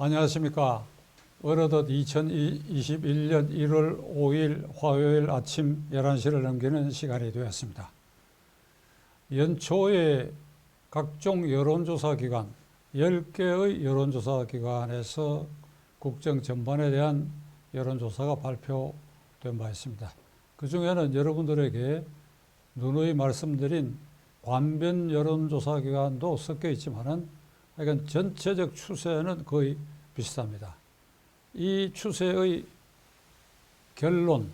안녕하십니까. 어느덧 2021년 1월 5일 화요일 아침 11시를 넘기는 시간이 되었습니다. 연초에 각종 여론조사 기관, 10개의 여론조사 기관에서 국정 전반에 대한 여론조사가 발표된 바 있습니다. 그 중에는 여러분들에게 누누이 말씀드린 관변 여론조사 기관도 섞여 있지만은 하여간 전체적 추세는 거의 비슷합니다. 이 추세의 결론,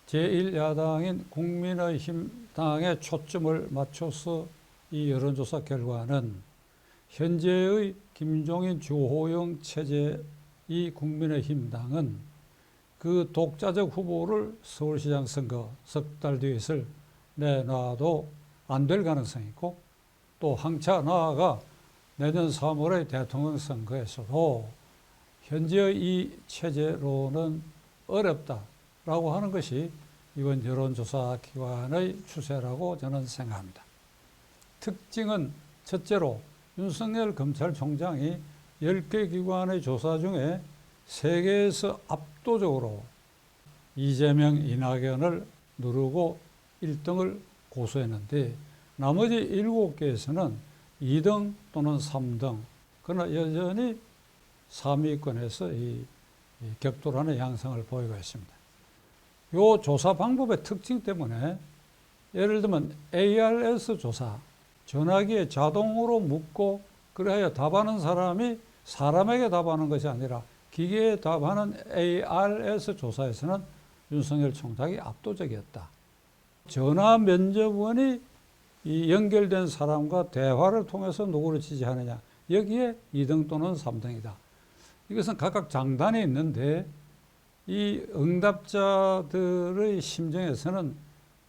제1야당인 국민의힘 당에 초점을 맞춰서 이 여론조사 결과는 현재의 김종인 주호영 체제 이 국민의힘 당은 그 독자적 후보를 서울시장 선거 석 달 뒤에 내놔도 안 될 가능성이 있고, 또 한차 나아가 내년 3월의 대통령 선거에서도 현재의 이 체제로는 어렵다라고 하는 것이 이번 여론조사 기관의 추세라고 저는 생각합니다. 특징은 첫째로 윤석열 검찰총장이 10개 기관의 조사 중에 3개에서 압도적으로 이재명, 이낙연을 누르고 1등을 고수했는데, 나머지 7개에서는 2등 또는 3등, 그러나 여전히 3위권에서 이 격돌하는 양상을 보이고 있습니다. 이 조사 방법의 특징 때문에 예를 들면 ARS 조사, 전화기에 자동으로 묻고 그래야 답하는 사람이 사람에게 답하는 것이 아니라 기계에 답하는 ARS 조사에서는 윤석열 총장이 압도적이었다. 전화 면접원이 이 연결된 사람과 대화를 통해서 누구를 지지하느냐, 여기에 2등 또는 3등이다. 이것은 각각 장단이 있는데 이 응답자들의 심정에서는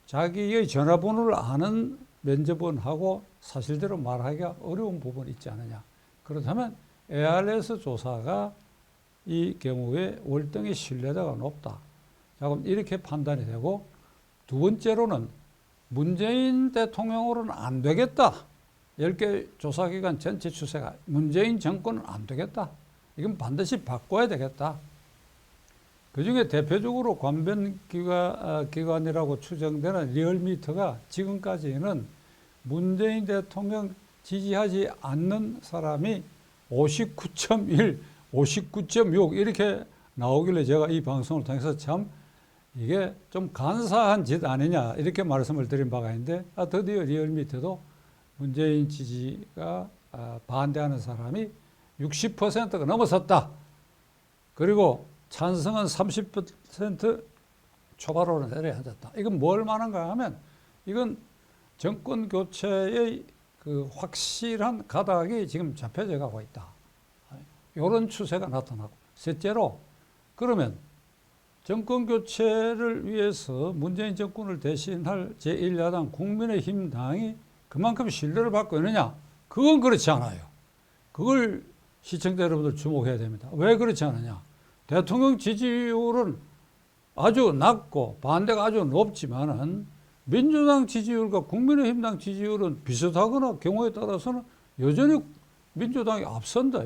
자기의 전화번호를 아는 면접원하고 사실대로 말하기가 어려운 부분이 있지 않느냐. 그렇다면 ARS 조사가 이 경우에 월등히 신뢰도가 높다. 자, 그럼 이렇게 판단이 되고, 두 번째로는 문재인 대통령으로는 안 되겠다. 10개 조사기관 전체 추세가 문재인 정권은 안 되겠다. 이건 반드시 바꿔야 되겠다. 그 중에 대표적으로 관변 기관이라고 추정되는 리얼미터가 지금까지는 문재인 대통령 지지하지 않는 사람이 59.1, 59.6 이렇게 나오길래 제가 이 방송을 통해서 참 이게 좀 간사한 짓 아니냐 이렇게 말씀을 드린 바가 있는데, 드디어 리얼미터도 문재인 지지가 반대하는 사람이 60%가 넘어섰다. 그리고 찬성은 30% 초반으로 내려앉았다. 이건 뭘 말하는가 하면, 이건 정권 교체의 그 확실한 가닥이 지금 잡혀져 가고 있다. 이런 추세가 나타나고, 셋째로 그러면 정권 교체를 위해서 문재인 정권을 대신할 제1야당 국민의힘 당이 그만큼 신뢰를 받고 있느냐? 그건 그렇지 않아요. 그걸 시청자 여러분들 주목해야 됩니다. 왜 그렇지 않느냐? 대통령 지지율은 아주 낮고 반대가 아주 높지만은 민주당 지지율과 국민의힘 당 지지율은 비슷하거나 경우에 따라서는 여전히 민주당이 앞선다.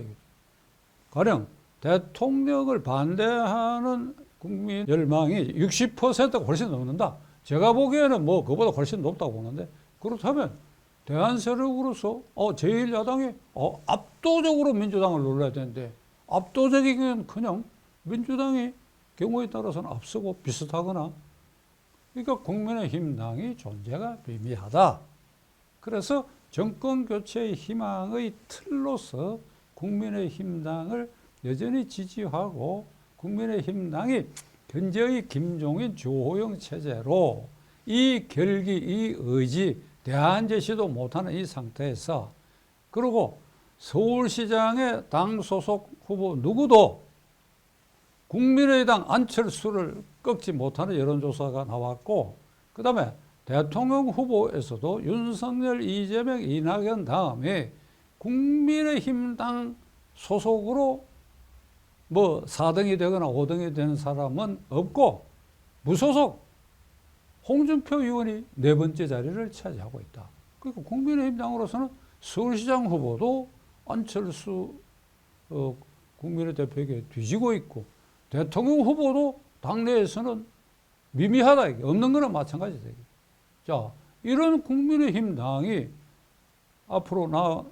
가령 대통령을 반대하는 국민 열망이 60%가 훨씬 넘는다. 제가 보기에는 뭐 그보다 훨씬 높다고 보는데, 그렇다면 대한세력으로서 제1야당이 압도적으로 민주당을 눌러야 되는데, 압도적이긴 그냥 민주당이 경우에 따라서는 앞서고 비슷하거나, 그러니까 국민의힘 당이 존재가 미미하다. 그래서 정권 교체의 희망의 틀로서 국민의힘 당을 여전히 지지하고, 국민의힘 당이 현재의 김종인 주호영 체제로 이 결기, 이 의지, 대안 제시도 못하는 이 상태에서, 그리고 서울시장의 당 소속 후보 누구도 국민의당 안철수를 꺾지 못하는 여론조사가 나왔고, 그 다음에 대통령 후보에서도 윤석열, 이재명, 이낙연 다음에 국민의힘 당 소속으로 뭐 4등이 되거나 5등이 되는 사람은 없고, 무소속 홍준표 의원이 4번째 자리를 차지하고 있다. 그리고 국민의힘 당으로서는 서울시장 후보도 안철수 국민의 대표에게 뒤지고 있고 대통령 후보도 당내에서는 미미하다. 이게 없는 거나 마찬가지다. 자, 이런 국민의힘 당이 앞으로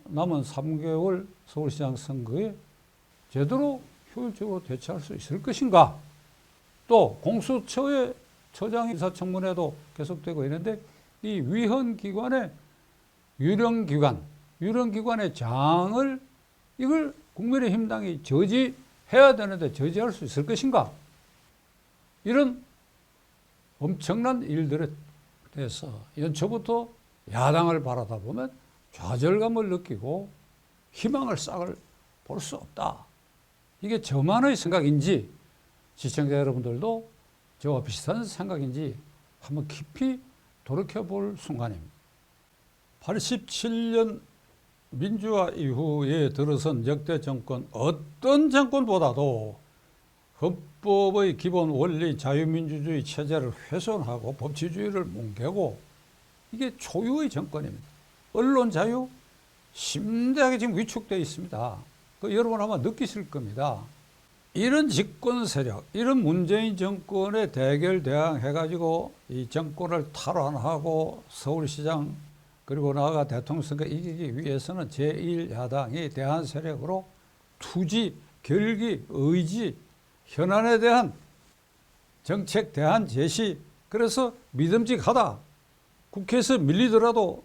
남은 3개월 서울시장 선거에 제대로 효율적으로 대처할 수 있을 것인가? 또 공수처의 처장 인사청문회도 계속되고 있는데 이 위헌기관의 유령기관의 장을 이걸 국민의힘 당이 저지해야 되는데 저지할 수 있을 것인가? 이런 엄청난 일들에 대해서 연초부터 야당을 바라다 보면 좌절감을 느끼고 희망을 싹을 볼 수 없다. 이게 저만의 생각인지 시청자 여러분들도 저와 비슷한 생각인지 한번 깊이 돌이켜볼 순간입니다. 87년 민주화 이후에 들어선 역대 정권 어떤 정권보다도 헌법의 기본 원리 자유민주주의 체제를 훼손하고 법치주의를 뭉개고 이게 초유의 정권입니다. 언론 자유 심대하게 지금 위축되어 있습니다. 여러분 아마 느끼실 겁니다. 이런 집권 세력, 이런 문재인 정권에 대결대항해가지고 이 정권을 탈환하고 서울시장 그리고 나아가 대통령 선거 이기기 위해서는 제1야당이 대한 세력으로 투지, 결기, 의지, 현안에 대한 정책 대안 제시, 그래서 믿음직하다. 국회에서 밀리더라도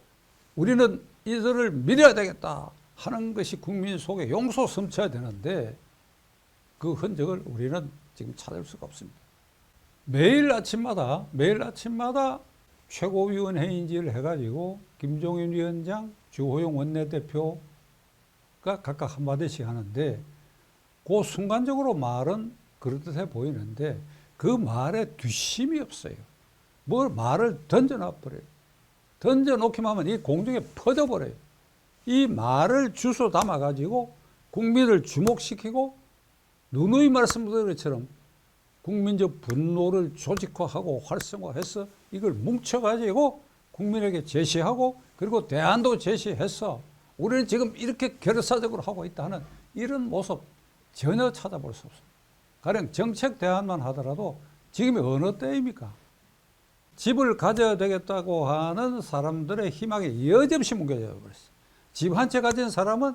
우리는 이들을 밀어야 되겠다 하는 것이 국민 속에 용소 섬쳐야 되는데 그 흔적을 우리는 지금 찾을 수가 없습니다. 매일 아침마다 최고위원회의인지를 해가지고 김종인 위원장, 주호영 원내대표가 각각 한마디씩 하는데 그 순간적으로 말은 그렇듯해 보이는데 그 말에 뒷심이 없어요. 뭘 말을 던져놔버려요. 던져놓기만 하면 이 공중에 퍼져버려요. 이 말을 주워 담아가지고 국민을 주목시키고 누누이 말씀드린 것처럼 국민적 분노를 조직화하고 활성화해서 이걸 뭉쳐가지고 국민에게 제시하고 그리고 대안도 제시해서 우리는 지금 이렇게 결사적으로 하고 있다는 이런 모습 전혀 찾아볼 수 없습니다. 가령 정책 대안만 하더라도 지금이 어느 때입니까? 집을 가져야 되겠다고 하는 사람들의 희망이 여지없이 뭉개져 버렸어요. 집 한 채 가진 사람은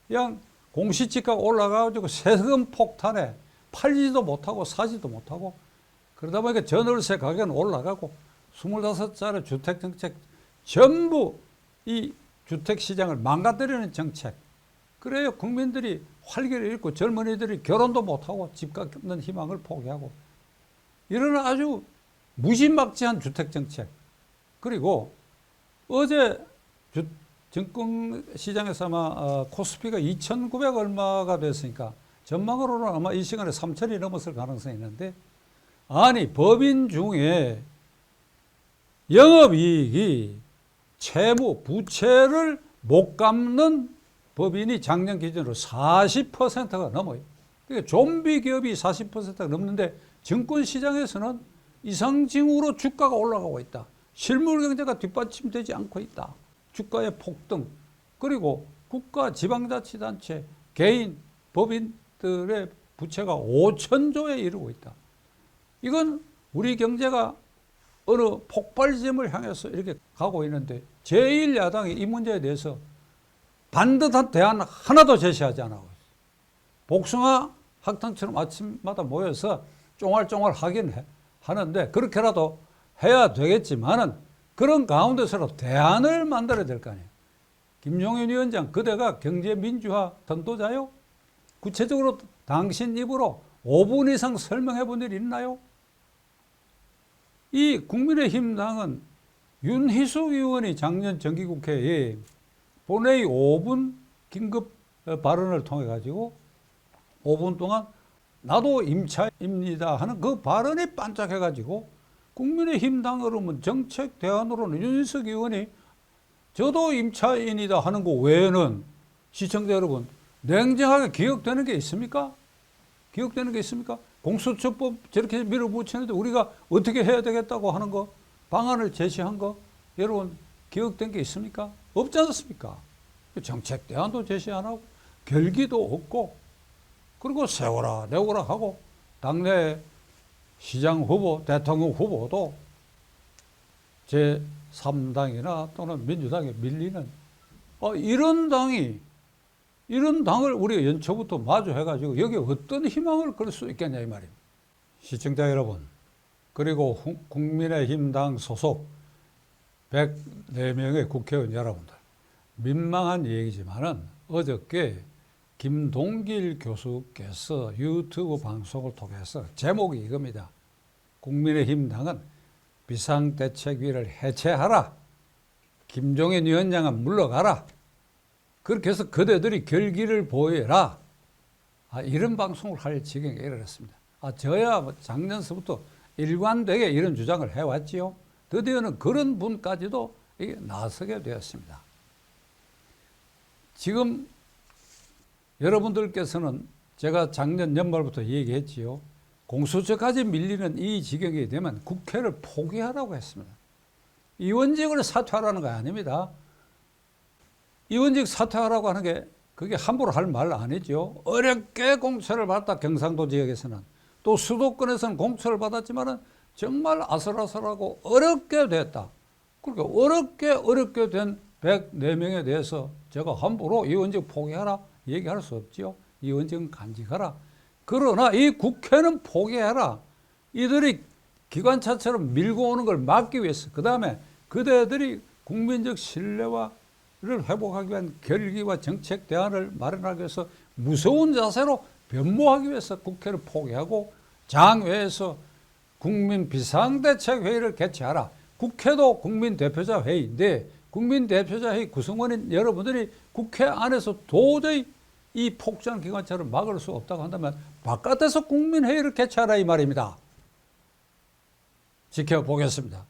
그냥 공시지가가 올라가가지고 세금 폭탄에 팔지도 못하고 사지도 못하고 그러다 보니까 전월세 가격은 올라가고 25자리 주택정책 전부 이 주택시장을 망가뜨리는 정책. 그래요. 국민들이 활기를 잃고 젊은이들이 결혼도 못하고 집 갖는 희망을 포기하고 이런 아주 무지막지한 주택정책. 그리고 어제 증권시장에서 아마 코스피가 2,900 얼마가 됐으니까 전망으로는 아마 이 시간에 3,000이 넘었을 가능성이 있는데 아니 법인 중에 영업이익이 채무, 부채를 못 갚는 법인이 작년 기준으로 40%가 넘어요. 그러니까 좀비 기업이 40%가 넘는데 증권시장에서는 이상징후로 주가가 올라가고 있다. 실물 경제가 뒷받침되지 않고 있다. 주가의 폭등, 그리고 국가 지방자치단체, 개인, 법인들의 부채가 5천조에 이르고 있다. 이건 우리 경제가 어느 폭발점을 향해서 이렇게 가고 있는데 제1야당이 이 문제에 대해서 반듯한 대안 하나도 제시하지 않고 있어요. 복숭아 학당처럼 아침마다 모여서 쫑알쫑알 하긴 하는데 그렇게라도 해야 되겠지만은 그런 가운데서라도 대안을 만들어야 될 거 아니에요. 김종인 위원장 그대가 경제민주화 선도자요? 구체적으로 당신 입으로 5분 이상 설명해 본 일이 있나요? 이 국민의힘 당은 윤희숙 의원이 작년 정기국회에 본회의 5분 긴급 발언을 통해 가지고 5분 동안 나도 임차입니다 하는 그 발언이 반짝해 가지고 국민의힘 당으로는 정책 대안으로는 윤희숙 의원이 저도 임차인이다 하는 거 외에는 시청자 여러분 냉정하게 기억되는 게 있습니까? 기억되는 게 있습니까? 공수처법 저렇게 밀어붙이는데 우리가 어떻게 해야 되겠다고 하는 거 방안을 제시한 거 여러분 기억된 게 있습니까? 없지 않습니까? 정책 대안도 제시 안 하고 결기도 없고 그리고 세워라 내오라 하고 당내 시장 후보, 대통령 후보도 제3당이나 또는 민주당에 밀리는 이런 당을 우리가 연초부터 마주해가지고 여기 어떤 희망을 걸 수 있겠냐 이 말입니다. 시청자 여러분, 그리고 국민의힘당 소속 104명의 국회의원 여러분들, 민망한 얘기지만은 어저께 김동길 교수께서 유튜브 방송을 통해서 제목이 이겁니다. 국민의힘당은 비상대책위를 해체하라. 김종인 위원장은 물러가라. 그렇게 해서 그대들이 결기를 보여라. 이런 방송을 할 지경에 이르렀습니다. 저야 작년서부터 일관되게 이런 주장을 해왔지요. 드디어는 그런 분까지도 나서게 되었습니다. 지금 여러분들께서는 제가 작년 연말부터 얘기했지요. 공수처까지 밀리는 이 지경이 되면 국회를 포기하라고 했습니다. 의원직을 사퇴하라는 거 아닙니다. 의원직 사퇴하라고 하는 게 그게 함부로 할 말 아니죠. 어렵게 공천을 받았다. 경상도 지역에서는. 또 수도권에서는 공천을 받았지만은 정말 아슬아슬하고 어렵게 됐다. 그러니까 어렵게 된 104명에 대해서 제가 함부로 의원직 포기하라 얘기할 수 없지요. 의원직은 간직하라. 그러나 이 국회는 포기해라. 이들이 기관차처럼 밀고 오는 걸 막기 위해서, 그 다음에 그대들이 국민적 신뢰를 회복하기 위한 결기와 정책 대안을 마련하기 위해서 무서운 자세로 변모하기 위해서 국회를 포기하고 장외에서 국민 비상대책회의를 개최하라. 국회도 국민대표자 회의인데 국민대표자 회의 구성원인 여러분들이 국회 안에서 도저히 이 폭주한 기관차를 막을 수 없다고 한다면 바깥에서 국민회의를 개최하라 이 말입니다. 지켜보겠습니다.